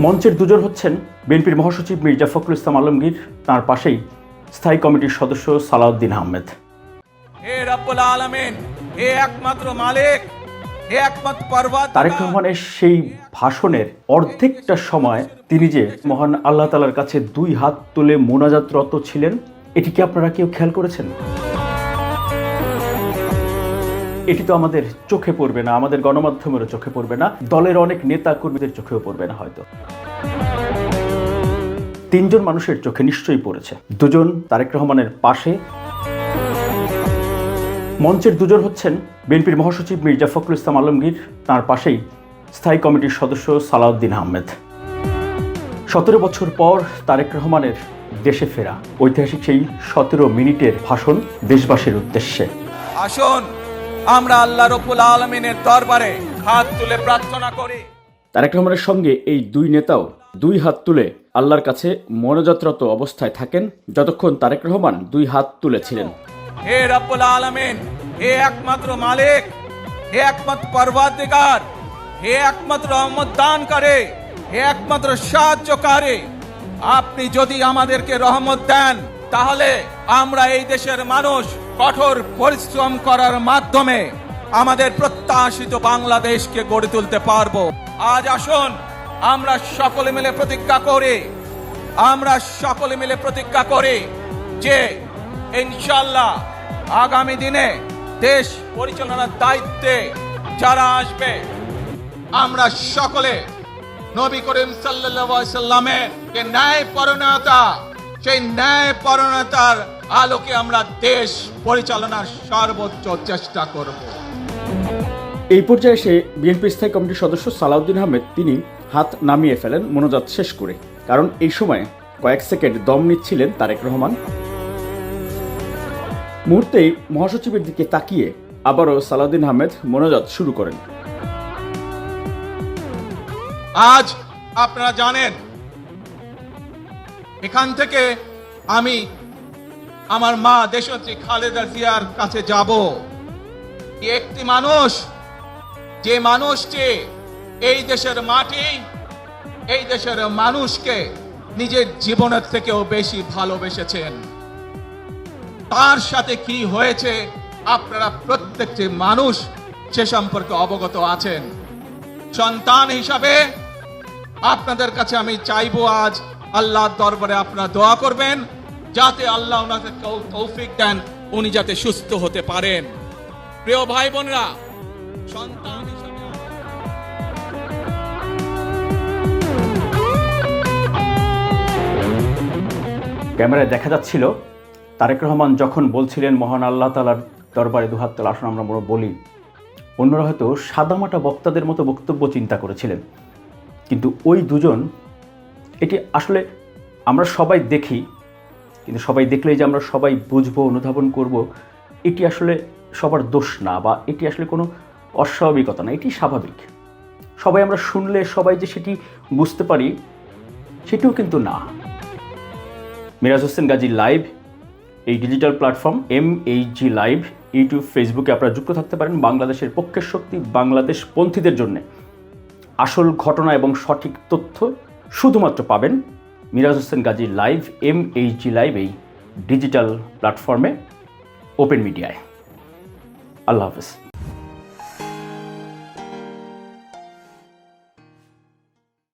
মঞ্চের দুজন হচ্ছেন বিএনপির মহাসচিব মির্জা ফখরুল ইসলাম আলমগীর, তার পাশেই স্থায়ী কমিটির সদস্য সালাউদ্দিন আহমেদ। হে রব্বুল আলামিন, হে একমাত্র মালিক, হে একমাত্র পরওয়ারদিগার। তারেক রহমানের সেই ভাষণের অর্ধেকটা সময় তিনি যে মহান আল্লাহ তাআলার কাছে দুই হাত তুলে মোনাজাতরত ছিলেন, এটি কি আপনারা কেউ খেয়াল করেছেন? এটি তো আমাদের চোখে পড়বে না, আমাদের গণমাধ্যমেরও চোখে পড়বে না, দলের অনেক নেতা কর্মীদের চোখেও পড়বে না হয়তো। তিনজন মানুষের চোখে নিশ্চয়ই পড়েছে। দুজন তারেক রহমানের পাশে। মঞ্চের দুজন হচ্ছেন বিএনপির মহাসচিব মির্জা ফখরুল ইসলাম আলমগীর, তার পাশেই স্থায়ী কমিটির সদস্য সালাউদ্দিন আহমেদ। 17 বছর পর তারেক রহমানের দেশে ফেরা, ঐতিহাসিক সেই 17 মিনিটের ভাষণ দেশবাসীর উদ্দেশ্যে। আসুন আমরা আল্লাহ রব্বুল আলামিনের দরবারে হাত তুলে প্রার্থনা করি। তারেক রহমানের সঙ্গে এই দুই নেতাও দুই হাত তুলে আল্লাহর কাছে মোনাজাতরত অবস্থায় থাকেন যতক্ষণ তারেক রহমান দুই হাত তুলেছিলেন। হে রব্বুল আলামিন, হে একমাত্র মালিক, হে একমাত্র পরওয়ারদিগার, হে একমাত্র রহমত দানকারী, হে একমাত্র সাহায্যকারী, আপনি যদি আমাদেরকে রহমত দেন তাহলে আমরা এই দেশের মানুষ কঠোর পরিশ্রম করার মাধ্যমে আমাদের প্রত্যাশিত বাংলাদেশকে গড়ে তুলতে পারবো। আজ আসুন আমরা সকলে মিলে প্রতিজ্ঞা করি যে ইনশাআল্লাহ আগামী দিনে দেশ পরিচালনার দায়িত্বে যারা আসবে, আমরা সকলে নবী করিম সাল্লাল্লাহু আলাইহি সাল্লামের যে ন্যায়পরায়ণতা, সেই ন্যায়পরায়ণতার আলোকে আমরা দেশ পরিচালনার সর্বোচ্চ চেষ্টা করব। এই পর্যায়ে এসে বিএনপি স্থায়ী কমিটির সদস্য সালাউদ্দিন আহমেদ তিনি হাত নামিয়ে ফেলেন মোনাজাত শেষ করে, কারণ এই সময় কয়েক সেকেন্ড দম নিচ্ছিলেন তারেক রহমান। মুহূর্তেই মহাসচিবের দিকে তাকিয়ে আবারও সালাউদ্দিন আহমেদ মোনাজাত শুরু করেন। আজ আপনারা জানেন এখান থেকে আমি আমার মা দেশনেত্রী খালেদা জিয়ার কাছে যাব। একটি মানুষ, যে মানুষটি এই দেশের মাটি, এই দেশের মানুষকে নিজের জীবনের থেকেও বেশি ভালোবেসেছেন, তার সাথে কি হয়েছে আপনারা প্রত্যেকটি মানুষ সে সম্পর্কে অবগত আছেন। সন্তান হিসাবে আপনাদের কাছে আমি চাইবো আজ আল্লাহর দরবারে আপনারা দোয়া করবেন যাতে আল্লাহ ওনাকে তৌফিক দেন, উনি যাতে সুস্থ হতে পারেন। প্রিয় ভাই বোনেরা, সন্তান হিসাবে ক্যামেরায় দেখা যাচ্ছিল তারেক রহমান যখন বলছিলেন মহান আল্লাহ তাআলার দরবারে দুহাত তোলা, আসুন আমরা বলি, অন্যরা হয়তো সাদামাটা বক্তাদের মতো বক্তব্য চিন্তা করেছিলেন, কিন্তু ওই দুজন, এটি আসলে আমরা সবাই দেখি, কিন্তু সবাই দেখলেই যে আমরা সবাই বুঝবো, অনুধাবন করব, এটি আসলে সবার দোষ না, বা এটি আসলে কোনো অস্বাভাবিকতা না, এটি স্বাভাবিক। সবাই আমরা শুনলে সবাই যে সেটি বুঝতে পারি সেটিও কিন্তু না। মিরাজ হোসেন গাজী লাইভ, এই digital platform MHG live, YouTube, ফেসবুকে আপনারা যুক্ত থাকতে পারেন বাংলাদেশের পক্ষের শক্তি, বাংলাদেশ পন্থীদের জন্য আসল ঘটনা এবং সঠিক তথ্য শুধুমাত্র পাবেন Miraj Hossain Gazi live, MHG live, এই ডিজিটাল প্ল্যাটফর্মে, ওপেন মিডিয়ায়। আল্লাহ হাফেজ।